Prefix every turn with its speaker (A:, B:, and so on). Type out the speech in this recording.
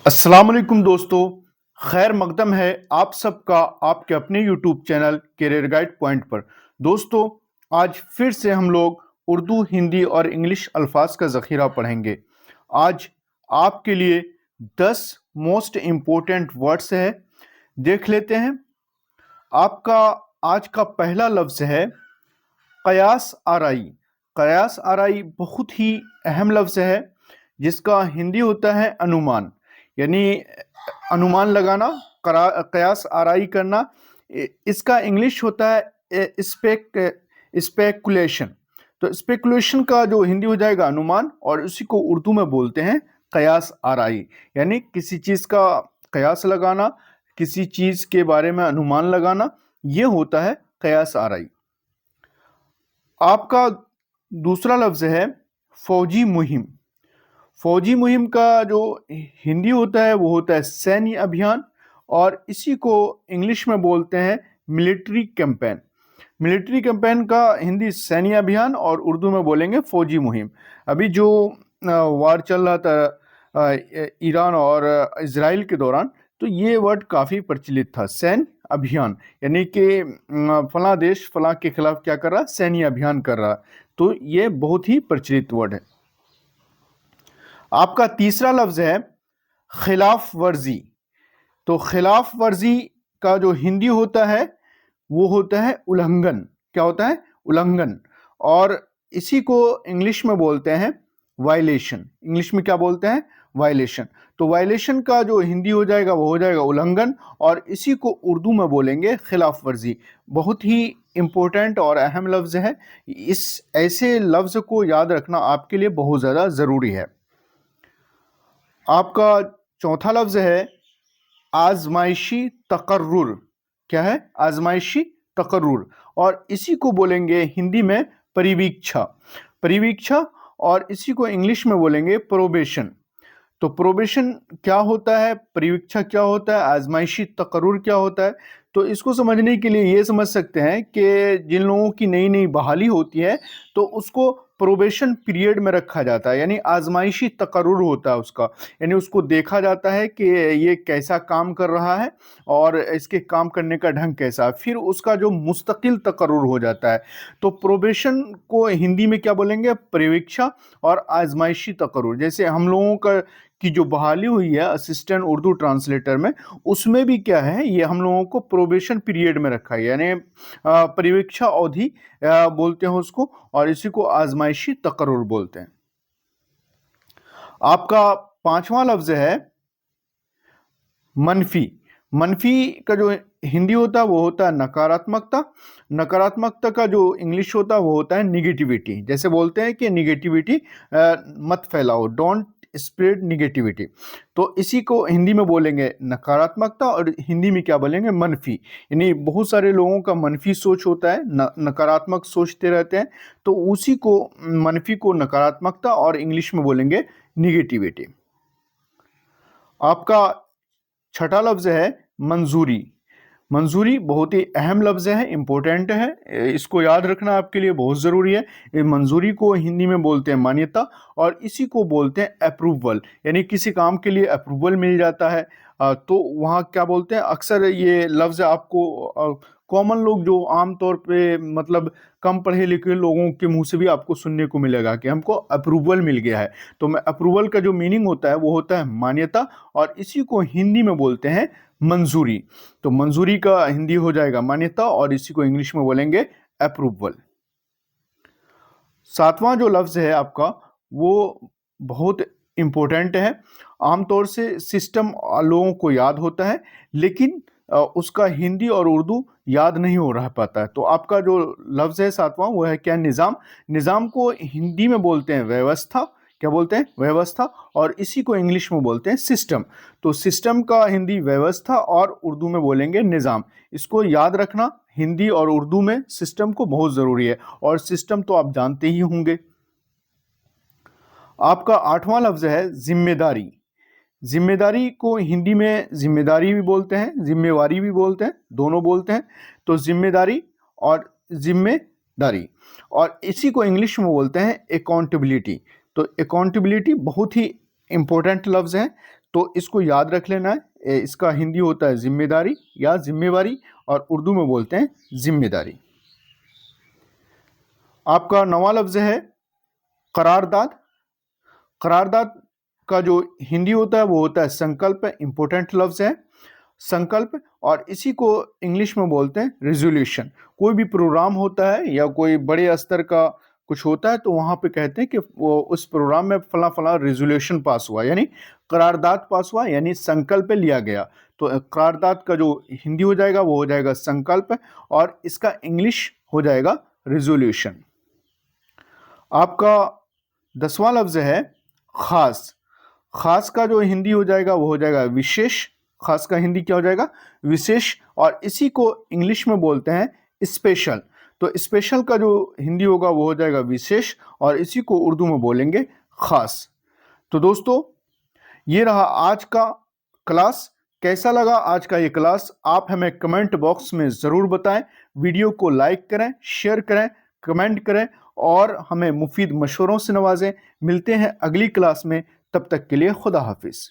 A: अस्सलाम वालेकुम दोस्तों। खैर मकदम है आप सबका आपके अपने YouTube channel career guide point पर। दोस्तों, आज फिर से हम लोग उर्दू, हिंदी और इंग्लिश अल्फाज का ज़ख़ीरा पढ़ेंगे। आज आपके लिए 10 मोस्ट इम्पोर्टेंट वर्ड्स है, देख लेते हैं। आपका आज का पहला लफ्ज़ है क़यास आराई। क़यास आराई बहुत ही अहम लफ्ज़ है, जिसका हिंदी होता है अनुमान, यानी अनुमान लगाना, क़यास आराई करना। इसका इंग्लिश होता है स्पेकुलेशन। तो स्पेकुलेशन का जो हिंदी हो जाएगा अनुमान, और उसी को उर्दू में बोलते हैं क़यास आराई, यानी किसी चीज़ का क़यास लगाना, किसी चीज़ के बारे में अनुमान लगाना, ये होता है क़यास आराई। आपका दूसरा लफ्ज़ है फ़ौजी मुहिम। फ़ौजी मुहिम का जो हिंदी होता है वो होता है सैन्य अभियान, और इसी को इंग्लिश में बोलते हैं मिलिट्री कैंपेन। मिलिट्री कैंपेन का हिंदी सैन्य अभियान, और उर्दू में बोलेंगे फ़ौजी मुहिम। अभी जो वार चल रहा था ईरान और इज़राइल के दौरान, तो ये वर्ड काफ़ी प्रचलित था, सैन्य अभियान, यानी कि फलां देश फलां के खिलाफ क्या कर रहा, सैन्य अभियान कर रहा। तो ये बहुत ही प्रचलित वर्ड है। आपका तीसरा लफ्ज़ है खिलाफ वर्जी। तो खिलाफ वर्जी का जो हिंदी होता है वो होता है उल्लंघन। क्या होता है? उल्लंघन। और इसी को इंग्लिश में बोलते हैं वायलेशन। इंग्लिश में क्या बोलते हैं? वायलेशन। तो वायलेशन का जो हिंदी हो जाएगा वो हो जाएगा उल्लंघन, और इसी को उर्दू में बोलेंगे खिलाफ वर्जी। बहुत ही इम्पोर्टेंट और अहम लफ्ज़ है। इस ऐसे लफ्ज़ को याद रखना आपके लिए बहुत ज़्यादा ज़रूरी है। आपका चौथा लफ्ज़ है आजमाइशी तकर्रुर। क्या है? आजमाइशी तकर्रुर, और इसी को बोलेंगे हिंदी में परिवीक्षा। परिवीक्षा, और इसी को इंग्लिश में बोलेंगे प्रोबेशन। तो प्रोबेशन क्या होता है, परिवीक्षा क्या होता है, आजमाइशी तकर्रुर क्या होता है? तो इसको समझने के लिए ये समझ सकते हैं कि जिन लोगों की नई नई बहाली होती है तो उसको प्रोबेशन पीरियड में रखा जाता है, यानी आजमाइशी तकर्रुर होता है उसका। यानी उसको देखा जाता है कि ये कैसा काम कर रहा है और इसके काम करने का ढंग कैसा है, फिर उसका जो मुस्तकिल तकर्रुर हो जाता है। तो प्रोबेशन को हिंदी में क्या बोलेंगे? परीक्षा और आजमाइशी तकर्रुर। जैसे हम लोगों का की जो बहाली हुई है असिस्टेंट उर्दू ट्रांसलेटर में, उसमें भी क्या है, ये हम लोगों को प्रोबेशन पीरियड में रखा है, यानी परीक्षा अवधि बोलते हैं उसको, और इसी को आजमाइशी तकर्रुर बोलते हैं। आपका पांचवा लफ्ज है मनफी। मनफी का जो हिंदी होता है वो होता है नकारात्मकता। नकारात्मकता का जो इंग्लिश होता है वो होता है निगेटिविटी। जैसे बोलते हैं कि निगेटिविटी मत फैलाओ, डोंट स्प्रेड निगेटिविटी। तो इसी को हिंदी में बोलेंगे नकारात्मकता, और हिंदी में क्या बोलेंगे? मनफी। यानी बहुत सारे लोगों का मनफी सोच होता है, नकारात्मक सोचते रहते हैं, तो उसी को मनफी को नकारात्मकता, और इंग्लिश में बोलेंगे निगेटिविटी। आपका छठा लफ्ज है मंजूरी। मंजूरी बहुत ही अहम लफ्ज है, इंपॉर्टेंट है, इसको याद रखना आपके लिए बहुत ज़रूरी है। मंजूरी को हिंदी में बोलते हैं मान्यता, और इसी को बोलते हैं अप्रूवल। यानी किसी काम के लिए अप्रूवल मिल जाता है, तो वहाँ क्या बोलते हैं, अक्सर ये लफ्ज़ आपको कॉमन लोग जो आम तौर पे मतलब कम पढ़े लिखे लोगों के मुंह से भी आपको सुनने को मिलेगा कि हमको अप्रूवल मिल गया है। तो मैं अप्रूवल का जो मीनिंग होता है वो होता है मान्यता, और इसी को हिंदी में बोलते हैं मंजूरी। तो मंजूरी का हिंदी हो जाएगा मान्यता, और इसी को इंग्लिश में बोलेंगे अप्रूवल। सातवां जो लफ्ज है आपका वो बहुत इंपॉर्टेंट है। आमतौर से सिस्टम लोगों को याद होता है, लेकिन उसका हिंदी और उर्दू याद नहीं हो रह पाता है। तो आपका जो लफ्ज है सातवां वो है क्या? निज़ाम। निज़ाम को हिंदी में बोलते हैं व्यवस्था। क्या बोलते हैं? व्यवस्था, और इसी को इंग्लिश में बोलते हैं सिस्टम। तो सिस्टम का हिंदी व्यवस्था, और उर्दू में बोलेंगे निज़ाम। इसको याद रखना, हिंदी और उर्दू में सिस्टम को बहुत ज़रूरी है, और सिस्टम तो आप जानते ही होंगे। आपका आठवां लफ्ज है जिम्मेदारी। जिम्मेदारी को हिंदी में जिम्मेदारी भी बोलते हैं, जिम्मेवारी भी बोलते हैं, दोनों बोलते हैं। तो जिम्मेदारी और जिम्मेदारी, और इसी को इंग्लिश में बोलते हैं अकाउंटेबिलिटी। तो अकाउंटेबिलिटी बहुत ही इंपॉर्टेंट लफ्ज़ है, तो इसको याद रख लेना है। इसका हिंदी होता है जिम्मेदारी या जिम्मेवारी, और उर्दू में बोलते हैं जिम्मेदारी। आपका 9वां लफ्ज है करारदाद। करारदाद का जो हिंदी होता है वो होता है संकल्प। इंपॉर्टेंट लफ्ज है संकल्प, और इसी को इंग्लिश में बोलते हैं रेजोल्यूशन। कोई भी प्रोग्राम होता है या कोई बड़े स्तर का कुछ होता है तो वहां पे कहते हैं कि वो उस प्रोग्राम में फला फला रेजोल्यूशन पास हुआ, यानी करारदाद पास हुआ, यानी संकल्प लिया गया। तो करारदाद का जो हिंदी हो जाएगा वो हो जाएगा संकल्प, और इसका इंग्लिश हो जाएगा रेजोल्यूशन। आपका 10वां लफ्ज है खास। खास का जो हिंदी हो जाएगा वो हो जाएगा विशेष। खास का हिंदी क्या हो जाएगा? विशेष, और इसी को इंग्लिश में बोलते हैं स्पेशल। तो स्पेशल का जो हिंदी होगा वो हो जाएगा विशेष, और इसी को उर्दू में बोलेंगे खास। तो दोस्तों ये रहा आज का क्लास। कैसा लगा आज का ये क्लास आप हमें कमेंट बॉक्स में ज़रूर बताएं। वीडियो को लाइक करें, शेयर करें, कमेंट करें, और हमें मुफीद मशवरों से नवाजें। मिलते हैं अगली क्लास में, तब तक के लिए खुदा हाफिज़।